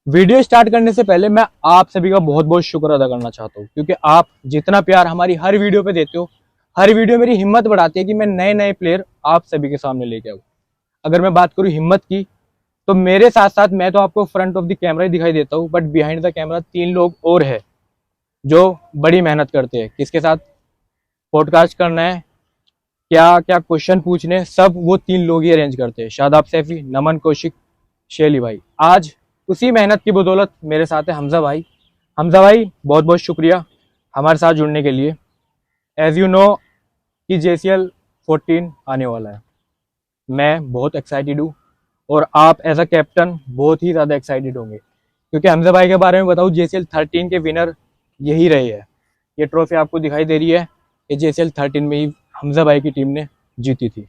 Video start करने से पहले मैं आप सभी का बहुत बहुत शुक्र अदा करना चाहता हूँ, क्योंकि आप जितना प्यार हमारी हर वीडियो पे देते हो, हर वीडियो मेरी हिम्मत बढ़ाती है कि मैं नए नए प्लेयर आप सभी के सामने लेके आऊँ। अगर मैं बात करूँ हिम्मत की, तो मेरे साथ साथ मैं तो आपको फ्रंट ऑफ द कैमरा ही दिखाई देता हूँ, बट बिहाइंड द कैमरा 3 लोग और है जो बड़ी मेहनत करते हैं। किसके साथ पॉडकास्ट करना है, क्या क्या क्वेश्चन पूछने, सब वो 3 लोग ही अरेंज करते हैं। शादाब सैफी, नमन कौशिक, शेली भाई। आज उसी मेहनत की बदौलत मेरे साथ है हमजा भाई। हमजा भाई, बहुत बहुत शुक्रिया हमारे साथ जुड़ने के लिए। एज यू नो कि JCL 14 आने वाला है, मैं बहुत एक्साइटेड हूँ और आप एज अ कैप्टन बहुत ही ज़्यादा एक्साइटेड होंगे, क्योंकि हमजा भाई के बारे में बताऊँ, JCL 13 के विनर यही रहे हैं। ये ट्रॉफी आपको दिखाई दे रही है, ये JCL 13 में ही हमजा भाई की टीम ने जीती थी।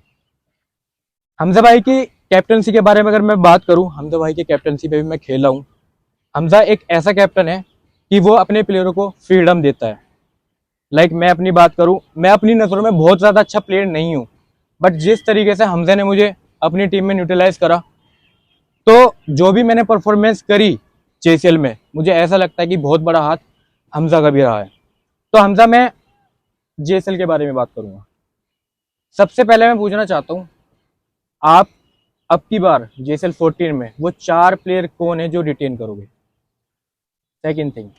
हमजा भाई की कैप्टनसी के बारे में अगर मैं बात करूं, हमजा भाई की कैप्टनसी पे भी मैं खेला हूं। हमजा एक ऐसा कैप्टन है कि वो अपने प्लेयरों को फ्रीडम देता है। मैं अपनी बात करूं, मैं अपनी नज़रों में बहुत ज़्यादा अच्छा प्लेयर नहीं हूं, बट जिस तरीके से हमजा ने मुझे अपनी टीम में न्यूट्रलाइज करा, तो जो भी मैंने परफॉर्मेंस करी JCL में, मुझे ऐसा लगता है कि बहुत बड़ा हाथ हमजा का भी रहा है। तो हमजा, मैं JCL के बारे में बात करूंगा। सबसे पहले मैं पूछना चाहता हूँ, आप अब की बार JCL 14 में वो 4 प्लेयर कौन है जो रिटेन करोगे? सेकंड थिंग,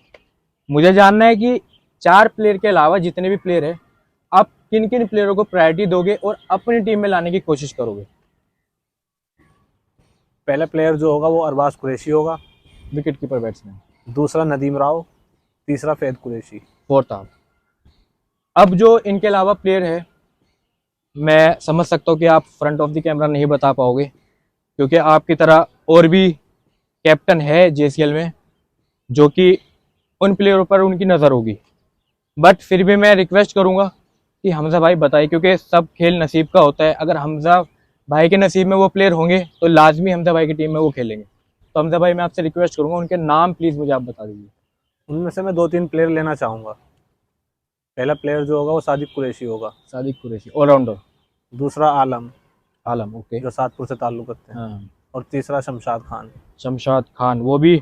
मुझे जानना है कि 4 प्लेयर के अलावा जितने भी प्लेयर है, आप किन किन प्लेयरों को प्रायोरिटी दोगे और अपनी टीम में लाने की कोशिश करोगे? पहला प्लेयर जो होगा वो अरबाज कुरैशी होगा। Wicket keeper, batsman. दूसरा नदीम राव। तीसरा फैद कुरैशी। फोर्थ आप। अब जो इनके अलावा प्लेयर है, मैं समझ सकता हूँ कि आप फ्रंट ऑफ द कैमरा नहीं बता पाओगे, क्योंकि आपकी तरह और भी कैप्टन है JCL में जो कि उन प्लेयरों पर उनकी नज़र होगी। बट फिर भी मैं रिक्वेस्ट करूंगा कि हमजा भाई बताइए, क्योंकि सब खेल नसीब का होता है। अगर हमजा भाई के नसीब में वो प्लेयर होंगे तो लाजमी हमजा भाई की टीम में वो खेलेंगे। तो हमजा भाई, मैं आपसे रिक्वेस्ट करूंगा, उनके नाम प्लीज़ मुझे आप बता दीजिए। उनमें से मैं 2-3 प्लेयर लेना चाहूँगा। पहला प्लेयर जो होगा वो सादिक कुरैशी होगा। सादिक कुरैशी, ऑलराउंडर। दूसरा आलम, आलम, ओके। जो सातपुर से ताल्लुक़ रखते हैं। हाँ। और तीसरा शमशाद खान। शमशाद खान, वो भी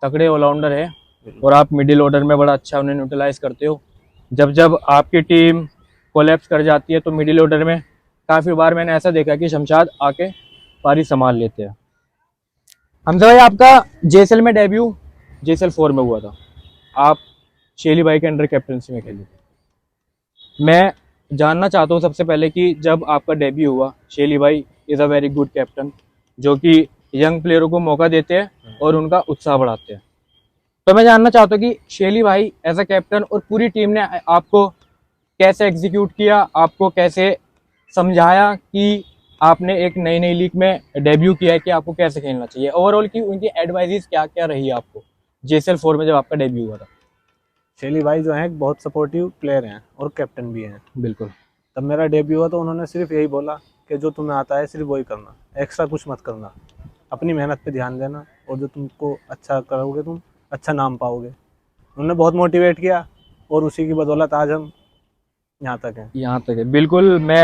तगड़े ऑलराउंडर है। बिल्कुल। और आप मिडिल ऑर्डर में बड़ा अच्छा उन्हें न्यूट्रलाइज करते हो। जब जब आपकी टीम कोलैप्स कर जाती है तो मिडिल ऑर्डर में काफ़ी बार मैंने ऐसा देखा कि शमशाद आके पारी संभाल लेते हैं। हमजा भाई, आपका JCL में डेब्यू JCL 4 में हुआ था। आप शेली भाई के अंडर कैप्टनसी में खेले थे। मैं जानना चाहता हूँ सबसे पहले कि जब आपका डेब्यू हुआ, शेली भाई is a very good captain, जो कि यंग प्लेयरों को मौका देते हैं और उनका उत्साह बढ़ाते हैं। तो मैं जानना चाहता हूँ कि शेली भाई एज अ कैप्टन और पूरी टीम ने आपको कैसे एग्जीक्यूट किया, आपको कैसे समझाया कि आपने एक नई नई लीग में डेब्यू किया है, कि आपको कैसे खेलना चाहिए, ओवरऑल की उनकी एडवाइजेस क्या क्या रही आपको JCL 4 में जब आपका डेब्यू हुआ था? शेली भाई जो हैं बहुत सपोर्टिव प्लेयर हैं और कैप्टन भी हैं। बिल्कुल। तब मेरा डेब्यू हुआ तो उन्होंने सिर्फ यही बोला कि जो तुम्हें आता है सिर्फ वही करना, एक्स्ट्रा कुछ मत करना, अपनी मेहनत पे ध्यान देना और जो तुमको अच्छा करोगे तुम अच्छा नाम पाओगे। उन्होंने बहुत मोटिवेट किया और उसी की बदौलत आज हम यहाँ तक हैं। यहाँ तक है, बिल्कुल। मैं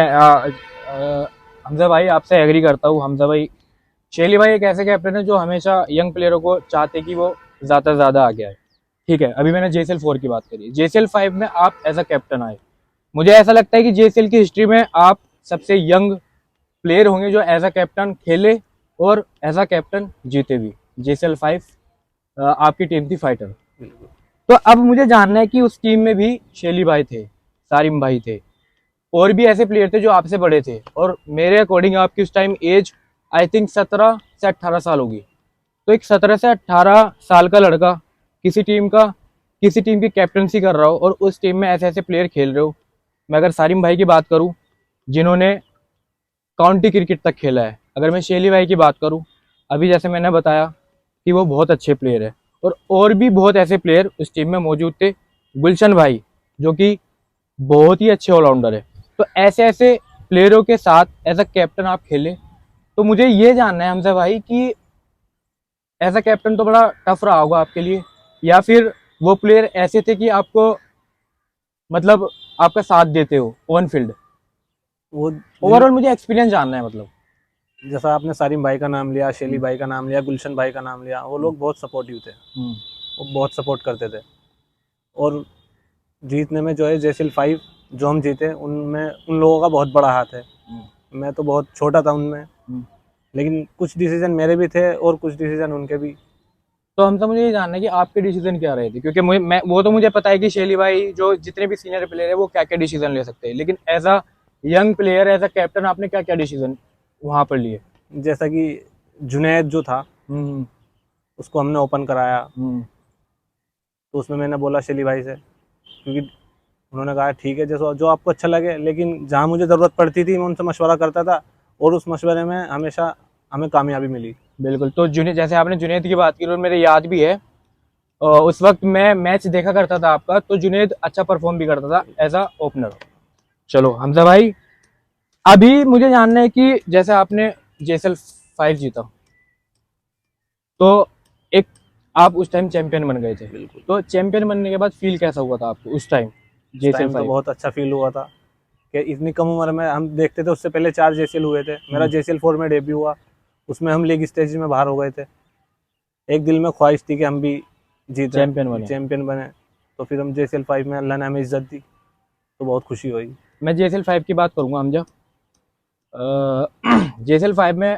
हमजा भाई आपसे एग्री करता हूँ। हमजा भाई, शेली भाई एक ऐसे कैप्टन है जो हमेशा यंग प्लेयरों को चाहते कि वो ज़्यादा से ज़्यादा आगे आए। ठीक है, अभी मैंने JCL 4 की बात करी, JCL 5 में आप एज अ कैप्टन आए। मुझे ऐसा लगता है कि JCL की हिस्ट्री में आप सबसे यंग प्लेयर होंगे जो एज अ कैप्टन खेले और एज अ कैप्टन जीते भी। JCL 5 आपकी टीम थी फाइटर। बिल्कुल। तो अब मुझे जानना है कि उस टीम में भी शेली भाई थे, सारिम भाई थे, और भी ऐसे प्लेयर थे जो आपसे बड़े थे, और मेरे अकॉर्डिंग आपकी उस टाइम एज आई थिंक 17 से 18 साल होगी। तो एक 17 से 18 साल का लड़का किसी टीम की कैप्टनसी कर रहा हो और उस टीम में ऐसे ऐसे प्लेयर खेल रहे हो। मैं अगर सारिम भाई की बात करूं, जिन्होंने काउंटी क्रिकेट तक खेला है, अगर मैं शेली भाई की बात करूं, अभी जैसे मैंने बताया कि वो बहुत अच्छे प्लेयर है, और भी बहुत ऐसे प्लेयर उस टीम में मौजूद थे। गुलशन भाई, जो कि बहुत ही अच्छे ऑलराउंडर है। तो ऐसे ऐसे प्लेयरों के साथ एज अ कैप्टन आप खेले। तो मुझे ये जानना है हमसे भाई कि एज अ कैप्टन तो बड़ा टफ रहा होगा आपके लिए, या फिर वो प्लेयर ऐसे थे कि आपको, मतलब, आपका साथ देते हो ऑन फील्ड? वो जिन ओवरऑल मुझे एक्सपीरियंस जानना है, मतलब। जैसा आपने सारिम भाई का नाम लिया, शेली भाई का नाम लिया, गुलशन भाई का नाम लिया, वो लोग बहुत सपोर्टिव थे, वो बहुत सपोर्ट करते थे। और जीतने में जो है जेसिल 5 जो हम जीते उनमें उन लोगों का बहुत बड़ा हाथ है। मैं तो बहुत छोटा था उनमें, लेकिन कुछ डिसीजन मेरे भी थे और कुछ डिसीजन उनके भी। तो हम तो मुझे ये जानना है कि आपके डिसीजन क्या रहे थे, क्योंकि मैं वो तो मुझे पता है कि शेली भाई जो जितने भी सीनियर प्लेयर है वो क्या क्या डिसीजन ले सकते हैं, लेकिन as a young player, as a captain, आपने क्या क्या डिसीजन वहां पर लिए? जैसा कि जुनैद जो था हम्म उसको हमने ओपन कराया, हम्म तो उसमें मैंने बोला शेली भाई से, क्योंकि उन्होंने कहा ठीक है जैसा जो आपको अच्छा लगे, लेकिन जहाँ मुझे ज़रूरत पड़ती थी मैं उनसे मशवरा करता था और उस मशवरे में हमेशा हमें कामयाबी मिली। बिल्कुल। तो जुनैद, जैसे आपने जुनैद की बात की और मेरे याद भी है, उस वक्त मैं मैच देखा करता था आपका, तो जुनैद अच्छा परफॉर्म भी करता था एज अ ओपनर। चलो हमजा भाई, अभी मुझे जानना है कि जैसे आपने जेएसएल 5 जीता, तो एक आप उस टाइम चैंपियन बन गए थे। बिल्कुल। तो चैंपियन बनने के बाद फील कैसा हुआ था आपको उस टाइम उस जेएसएल टाइम तो 5? बहुत अच्छा फील हुआ था कि इतनी कम उम्र में हम देखते थे, उससे पहले 4 जेसीएल हुए थे, मेरा जेसीएल 4 में डेब्यू हुआ, उसमें हम लीग स्टेज में बाहर हो गए थे। एक दिल में ख्वाहिश थी कि हम भी जीतें, चैंपियन बने। चैंपियन बने। तो फिर हम जेसीएल 5 में अल्लाह ने हमें इज्जत दी, तो बहुत खुशी हुई। मैं जेएसएल 5 की बात करूंगा हमजा। जेएसएल 5 में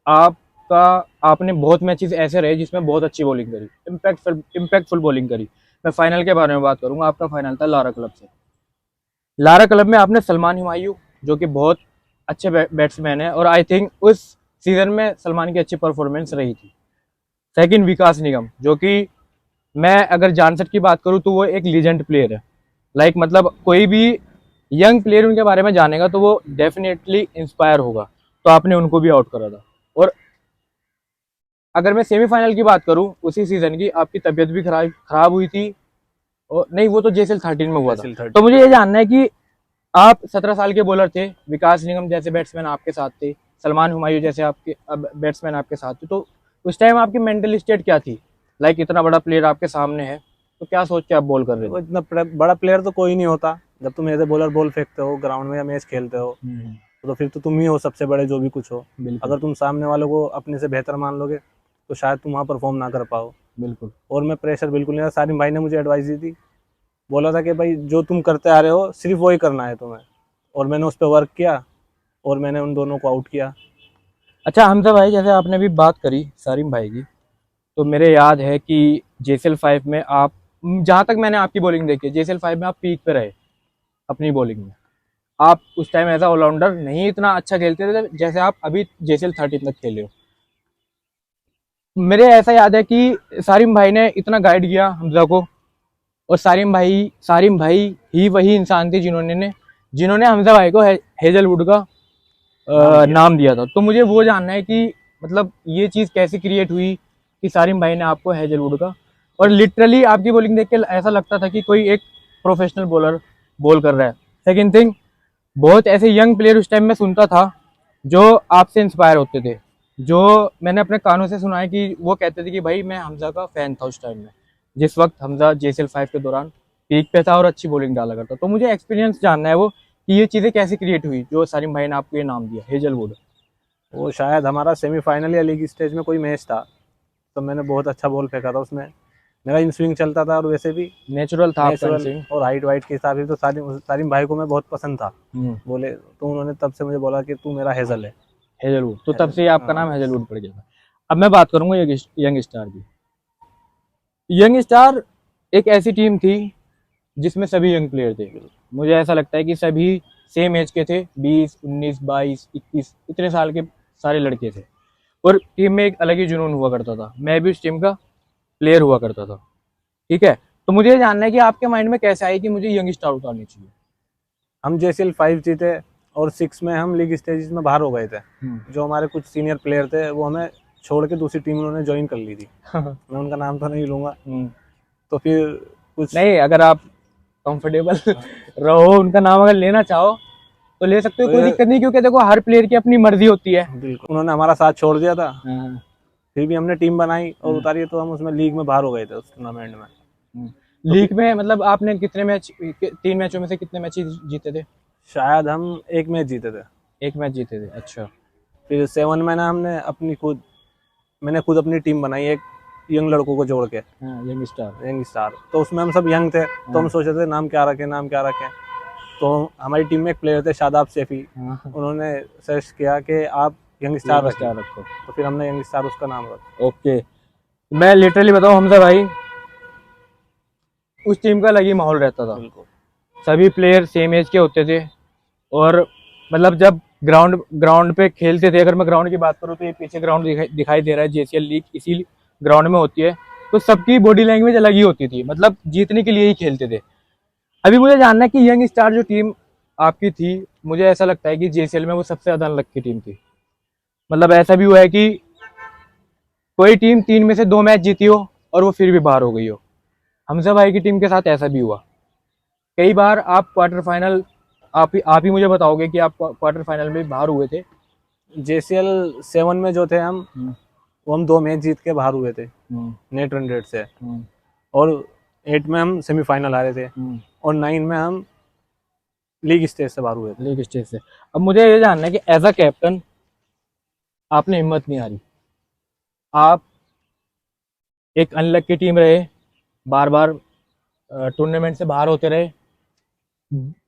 आपका आपने बहुत मैचेस ऐसे रहे जिसमें बहुत अच्छी बॉलिंग करी, इम्पैक्टफुल बॉलिंग करी। मैं फाइनल के बारे में बात करूंगा, आपका फाइनल था लारा क्लब से। लारा क्लब में आपने सलमान हुमायूं, जो कि बहुत अच्छे बैट्समैन है, और आई थिंक उस सीजन में सलमान की अच्छी परफॉर्मेंस रही थी। सेकंड विकास निगम, जो कि मैं अगर जानसट की बात करूं तो वो एक लीजेंड प्लेयर है। मतलब कोई भी यंग प्लेयर उनके बारे में जानेगा तो वो डेफिनेटली इंस्पायर होगा। तो आपने उनको भी आउट करा था। और अगर मैं सेमीफाइनल की बात करूं उसी सीजन की, आपकी तबीयत भी खराब हुई थी, और नहीं, वो तो जेएसएल 13 में हुआ था। जेसीएल तो 13। मुझे ये जानना है कि आप 17 साल के बॉलर थे, विकास निगम जैसे बैट्समैन आपके साथ थे, सलमान हुमायूं जैसे आपके बैट्समैन आपके साथ थे, तो उस टाइम आपकी मेंटल स्टेट क्या थी? इतना बड़ा प्लेयर आपके सामने है, तो क्या सोच के आप बॉल कर रहे वो थे? इतना बड़ा प्लेयर तो कोई नहीं होता, जब तुम एज ए बॉलर बॉल फेंकते हो ग्राउंड में या मैच खेलते हो, तो फिर तो तुम ही हो सबसे बड़े जो भी कुछ हो। बिल्कुल अगर तुम सामने वालों को अपने से बेहतर मान लोगे तो शायद तुम वहाँ परफॉर्म ना कर पाओ। बिल्कुल। और मैं प्रेशर बिल्कुल नहीं था, सारिम भाई ने मुझे एडवाइस दी थी, बोला था कि भाई जो तुम करते आ रहे हो सिर्फ वही करना है तुम्हें, और मैंने उस पर वर्क किया और मैंने उन दोनों को आउट किया। अच्छा हमजा भाई, जैसे आपने अभी बात करी सारिम भाई की, तो मेरे याद है कि जेएसएल 5 में आप, जहां तक मैंने आपकी बॉलिंग देखी है, जेएसएल 5 में आप पीक पे रहे अपनी बॉलिंग में। आप उस टाइम एज अ ऑलराउंडर नहीं इतना अच्छा खेलते थे जैसे आप अभी जेएसएल 13 तक खेले हो। मेरे ऐसा याद है कि सारिम भाई ने इतना गाइड किया हमजा को, और सारिम भाई ही वही इंसान थे जिन्होंने हमजा भाई को हेजलवुड का नाम दिया था। तो मुझे वो जानना है कि ये चीज़ कैसे क्रिएट हुई कि सारिम भाई ने आपको हेजलवुड का, और लिटरली आपकी बॉलिंग देख के ऐसा लगता था कि कोई एक प्रोफेशनल बॉलर बॉल कर रहा है। सेकंड थिंग, बहुत ऐसे यंग प्लेयर उस टाइम में सुनता था जो आपसे इंस्पायर होते थे, जो मैंने अपने कानों से सुना है कि वो कहते थे कि भाई मैं हमजा का फैन था उस टाइम में, जिस वक्त हमजा जेएसएल 5 के दौरान पीक पे था और अच्छी बॉलिंग डाला करता। तो मुझे एक्सपीरियंस जानना है वो कि ये चीज़ें कैसे क्रिएट हुई जो सारिम भाई ने आपको ये नाम दिया हेजलवुड। वो शायद हमारा सेमीफाइनल या लीग स्टेज में कोई मैच था, तो मैंने बहुत अच्छा बॉल फेंका था उसमें, मेरा इन स्विंग चलता था, और वैसे भी नेचुरल था आपका नेचुरल स्विंग। और हाइट वाइट के हिसाब से तो सारिम भाई को मैं बहुत पसंद था, बोले तो उन्होंने तब से मुझे बोला कि तू मेरा हेजल है। हेजलवुड, तो तब हेजल, से ही आपका नाम हाँ। हेजलवुड पड़ गया था। अब मैं बात करूंगा यंग स्टार की। यंग स्टार एक ऐसी टीम थी जिसमें सभी यंग प्लेयर थे। मुझे ऐसा लगता है कि सभी सेम एज के थे, 20, 19, 22, 21, इतने साल के सारे लड़के थे, और टीम में एक अलग ही जुनून हुआ करता था। मैं भी उस टीम का प्लेयर हुआ करता था। ठीक है, तो मुझे ये जानना है कि आपके माइंड में कैसे आई कि मुझे यंग स्टार उतारनी चाहिए? हम जेसीएल 5 जीते और 6 में हम लीग स्टेजेस में बाहर हो गए थे। जो हमारे कुछ सीनियर प्लेयर थे वो हमें छोड़ के दूसरी टीम उन्होंने ज्वाइन कर ली थी, मैं उनका नाम तो नहीं लूँगा। तो फिर कुछ नहीं, अगर आप कंफर्टेबल रहो, उनका नाम अगर लेना चाहो तो ले सकते हो, तो कोई दिक्कत नहीं, क्योंकि देखो हर प्लेयर की अपनी मर्जी होती है। बिल्कुल उन्होंने हमारा साथ छोड़ दिया था, हाँ। फिर भी हमने टीम बनाई और उतारी, तो हम उसमें लीग में बाहर हो गए थे उस टूर्नामेंट में। तो लीग फिर में आपने कितने मैच, 3 मैचों में से कितने मैच जीते थे? शायद हम एक मैच जीते थे। एक मैच जीते थे, अच्छा। फिर 7 में ना मैंने खुद अपनी टीम बनाई, एक यंग लड़कों को जोड़ के, हाँ, यंग स्टार। Young star. तो उसमें हम सब यंग थे, तो हम सोचे थे नाम क्या रखें। तो हमारी टीम में एक प्लेयर थे शादाब सैफी, हाँ, उन्होंने सजेस्ट किया कि आप यंग स्टार यंग रखिए, स्टार रखो। तो फिर हमने यंग स्टार उसका नाम रखा। ओके, मैं लिटरली बताऊं हमजा भाई, उस टीम का अलग ही माहौल रहता था। बिल्कुल। सभी प्लेयर सेम एज के होते थे, और मतलब जब ग्राउंड ग्राउंड पे खेलते थे, अगर मैं ग्राउंड की बात करूँ तो ये पीछे ग्राउंड दिखाई दे रहा है, जेसीएल लीग इसी ग्राउंड में होती है। तो सबकी बॉडी लैंग्वेज अलग ही होती थी, मतलब जीतने के लिए ही खेलते थे। अभी मुझे जानना है कि यंग स्टार जो टीम आपकी थी, मुझे ऐसा लगता है कि जेसीएल में वो सबसे ज्यादा अनलक्की टीम थी। मतलब ऐसा भी हुआ है कि कोई टीम 3 में से 2 मैच जीती हो और वो फिर भी बाहर हो गई हो। हमजा भाई की टीम के साथ ऐसा भी हुआ। कई बार आप क्वार्टर फाइनल, आप ही मुझे बताओगे कि आप क्वार्टर फाइनल में बाहर हुए थे। JCL 7 में जो थे हम, वो हम 2 मैच जीत के बाहर हुए थे नेट रन रेट से, और 8 में हम सेमीफाइनल हारे थे, और 9 में हम लीग स्टेज से बाहर हुए थे। लीग स्टेज से। अब मुझे ये जानना है कि एज अ कैप्टन आपने हिम्मत नहीं हारी, आप एक अनलक्की टीम रहे, बार बार टूर्नामेंट से बाहर होते रहे,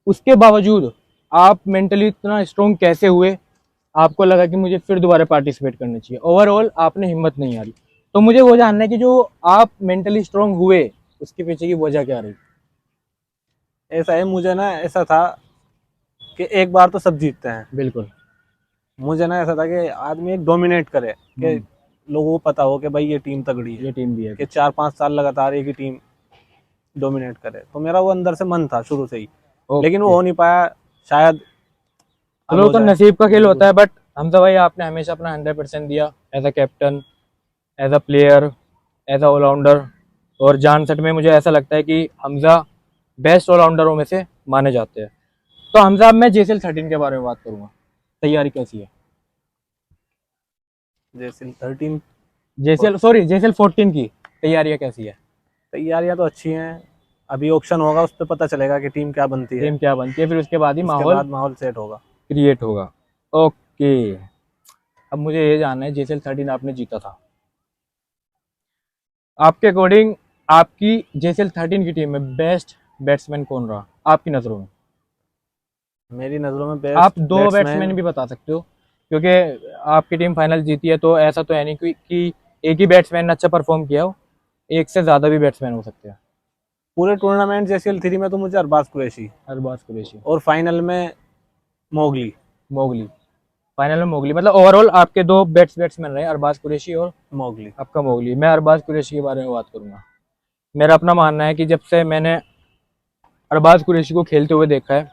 उसके बावजूद आप मेंटली इतना स्ट्रोंग कैसे हुए? आपको लगा कि मुझे फिर दोबारा पार्टिसिपेट करना चाहिए, ओवरऑल आपने हिम्मत नहीं हारी। तो मुझे वो जानना है कि जो आप मेंटली स्ट्रोंग हुए, उसके पीछे की वजह क्या रही? ऐसा है, मुझे ना ऐसा था कि एक बार तो सब जीतते हैं। बिल्कुल। मुझे ना ऐसा था कि आदमी एक डोमिनेट करे, कि लोगों को पता हो कि भाई ये टीम तगड़ी है, ये टीम भी है कि 4-5 साल लगातार एक ही टीम डोमिनेट करे। तो मेरा वो अंदर से मन था शुरू से ही, लेकिन वो हो नहीं पाया, शायद अब चलो हो तो जाए। नसीब का खेल होता बिल्कुल। है, बट हमजा भाई आपने हमेशा अपना 100% दिया, as a captain, as a player, as a allrounder. और जान सट में मुझे ऐसा लगता है कि हमजा बेस्ट ऑलराउंडरों में से माने जाते हैं। तो हमजा, अब मैं जेसीएल 13 के बारे में बात करूंगा, तैयारी कैसी है? JCL 13 जेसीएल 14 की तैयारियां कैसी है? तैयारियां तो अच्छी हैं। अभी ऑप्शन होगा, उस पर पता चलेगा कि टीम क्या बनती है, टीम क्या बनती है, फिर उसके बाद ही उसके माहौल बाद माहौल सेट होगा। क्रिएट होगा। ओके, अब मुझे ये जानना है, जेसीएल 13 आपने जीता था, आपके अकॉर्डिंग आपकी जेसीएल 13 की टीम में बेस्ट बैट्समैन कौन रहा आपकी नज़रों में? मेरी नज़रों में आप बेस्ट 2 बैट्समैन बैट्समैन, भी बता सकते हो, क्योंकि आपकी टीम फाइनल जीती है, तो ऐसा तो है नहीं कि एक ही बैट्समैन ने अच्छा परफॉर्म किया हो, एक से ज़्यादा भी बैट्समैन हो सकते हैं। पूरे टूर्नामेंट JCL 3 में तो मुझे अरबाज कुरैशी, अरबाज कुरैशी, और फाइनल में मोगली। मोगली। फाइनल में मोगली, मतलब ओवरऑल आपके 2 बैट्समैन रहे, अरबाज कुरैशी और मोगली। आपका मोगली। मैं अरबाज कुरैशी के बारे में बात करूंगा। मेरा अपना मानना है कि जब से मैंने अरबाज कुरैशी को खेलते हुए देखा है,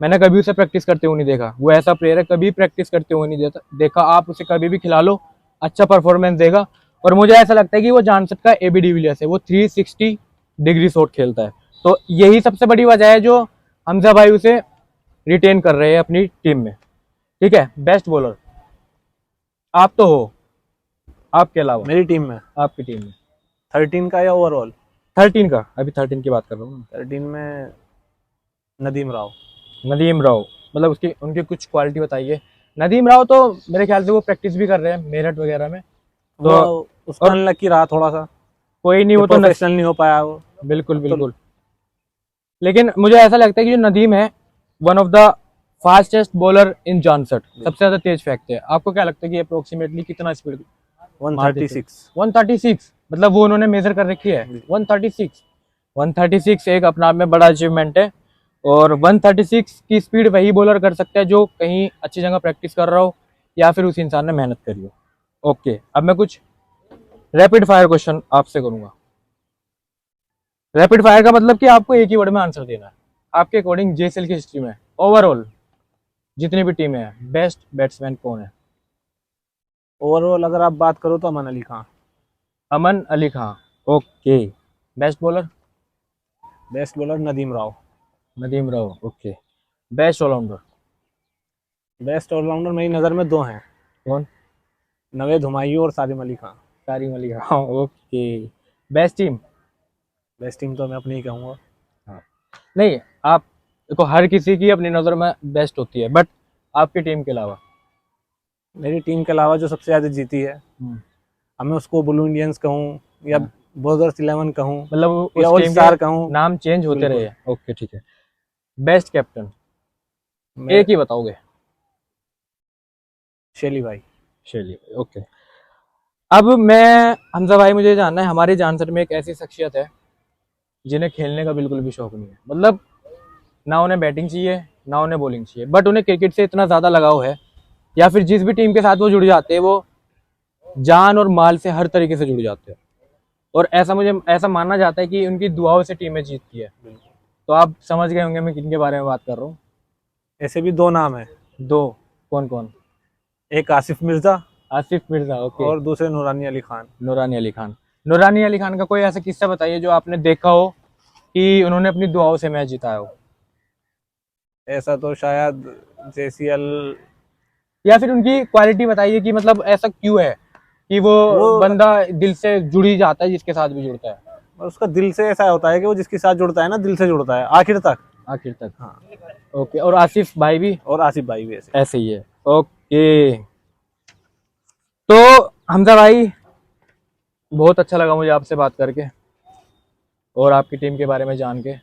मैंने कभी उसे प्रैक्टिस करते हुए नहीं देखा। वो ऐसा प्लेयर है, कभी प्रैक्टिस करते हुए नहीं देखा। आप उसे कभी भी खिला लो, अच्छा परफॉर्मेंस देगा। और मुझे ऐसा लगता है कि वो जान सकता है एबी डिविलियर्स है, वो 360 डिग्री शॉट खेलता है। तो यही सबसे बड़ी वजह है जो हमजा भाई उसे रिटेन कर रहे हैं अपनी टीम में। ठीक है, बेस्ट बॉलर आप तो हो, आपके अलावा मेरी टीम में आपकी टीम में 13 का या ओवरऑल? 13 का, अभी 13 की बात कर रहा हूँ। 13 में नदीम राव। नदीम राव, मतलब उसकी उनकी कुछ क्वालिटी बताइए। नदीम राव तो मेरे ख्याल से वो प्रैक्टिस भी कर रहे हैं मेरठ वगैरह में, वो तो उसका और अनलकी रहा थोड़ा सा, कोई नहीं, कि वो तो प्रोफेशनल नहीं हो पाया वो। बिल्कुल तो बिल्कुल। लेकिन मुझे ऐसा लगता है कि जो नदीम है, one of the fastest bowler in जानसट, सबसे ज्यादा तेज फेंकते हैं। आपको क्या लगता है कि अप्रोक्सीमेटली कितना स्पीड मारते थे? 136। 136, मतलब वो उन्होंने मेजर कर रखी है। 136, 136 एक अपना आप में बड़ा अचीवमेंट है। और 136 की स्पीड वही बॉलर कर सकता है जो कहीं अच्छी जगह प्रैक्टिस कर रहा हो, या फिर उस इंसान ने मेहनत करी हो। ओके, अब मैं कुछ रैपिड फायर क्वेश्चन आपसे करूंगा। रैपिड फायर का मतलब कि आपको एक ही वर्ड में आंसर देना है। आपके अकॉर्डिंग जेएसएल की हिस्ट्री में ओवरऑल जितनी भी टीमें हैं, बेस्ट बैट्समैन कौन है? ओवरऑल अगर आप बात करो तो Aman Ali Khan. Aman Ali Khan. Okay, best bowler? Best bowler Nadeem Rao. Nadeem Rao. Okay, best allrounder? Best allrounder मेरी नज़र में 2 हैं, कौन? नवेद हुमायूं और Sajid Ali Khan. Tarim Ali Khan. Okay, best team? Best team तो मैं अपनी ही कहूँगा। हाँ, नहीं, आप देखो हर किसी की अपनी नज़र में बेस्ट होती है, बट आपकी टीम के अलावा? मेरी टीम के अलावा जो सबसे ज़्यादा जीती है, अब मैं उसको ब्लू इंडियंस कहूँ या ब्रदर्स 11 कहूँ मतलब या उस ऑल टीम स्टार के कहूँ, नाम चेंज होते बिल्कुल। रहे। ओके ठीक है। बेस्ट कैप्टन मैं एक ही बताओगे? शेली भाई। चलिए ओके। अब मैं हमजा भाई, मुझे जानना है, हमारे जानसर में एक ऐसी शख्सियत है जिन्हें खेलने का बिल्कुल भी शौक नहीं है, मतलब ना उन्हें बैटिंग चाहिए ना उन्हें बॉलिंग चाहिए, बट उन्हें क्रिकेट से इतना ज़्यादा लगाव है, या फिर जिस भी टीम के साथ वो जुड़ जाते हैं वो जान और माल से हर तरीके से जुड़ जाते हैं, और ऐसा माना जाता है कि उनकी दुआओं से टीमें जीतती है। तो आप समझ गए होंगे मैं किनके बारे में बात कर रहा हूँ। ऐसे भी दो नाम है, दो? कौन कौन? एक आसिफ मिर्ज़ा आसिफ मिर्जा, ओके। और दूसरे नूरानी अली खान। नूरानी अली खान। नूरानी अली खान का कोई ऐसा किस्सा बताइए जो आपने देखा हो कि उन्होंने अपनी दुआओं से मैच जिताया हो, ऐसा तो शायद JCL, या फिर उनकी क्वालिटी बताइए कि मतलब ऐसा क्यों है कि वो वो बंदा दिल से जुड़ ही जाता है जिसके साथ भी जुड़ता है, उसका दिल से ऐसा होता है कि वो जिसके साथ जुड़ता है ना, दिल से जुड़ता है आखिर तक। आखिर तक। हाँ, ओके, और आसिफ भाई भी और आसिफ भाई भी ऐसे। ऐसे ही है। ओके, तो हमजा भाई बहुत अच्छा लगा मुझे आपसे बात करके और आपकी टीम के बारे में जान के,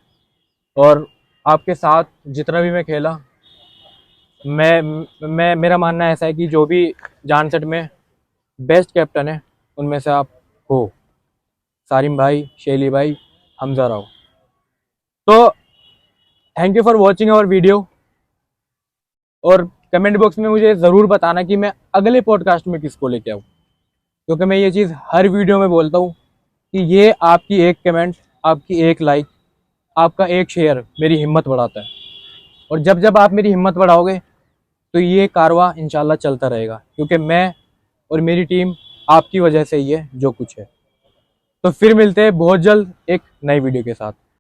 और आपके साथ जितना भी मैं खेला, मैं मेरा मानना ऐसा है कि जो भी जानसट में बेस्ट कैप्टन है उनमें से आप हो, सारिम भाई, शेली भाई, हमजा राव। तो thank you for watching our video, और कमेंट बॉक्स में मुझे ज़रूर बताना कि मैं अगले पॉडकास्ट में किसको लेके आऊँ, क्योंकि मैं ये चीज़ हर वीडियो में बोलता हूँ कि ये आपकी एक कमेंट, आपकी एक लाइक, आपका एक शेयर मेरी हिम्मत बढ़ाता है, और जब जब आप मेरी हिम्मत बढ़ाओगे तो ये कारवां इंशाल्लाह चलता रहेगा, क्योंकि मैं और मेरी टीम आपकी वजह से ही है जो कुछ है। तो फिर मिलते हैं बहुत जल्द एक नई वीडियो के साथ।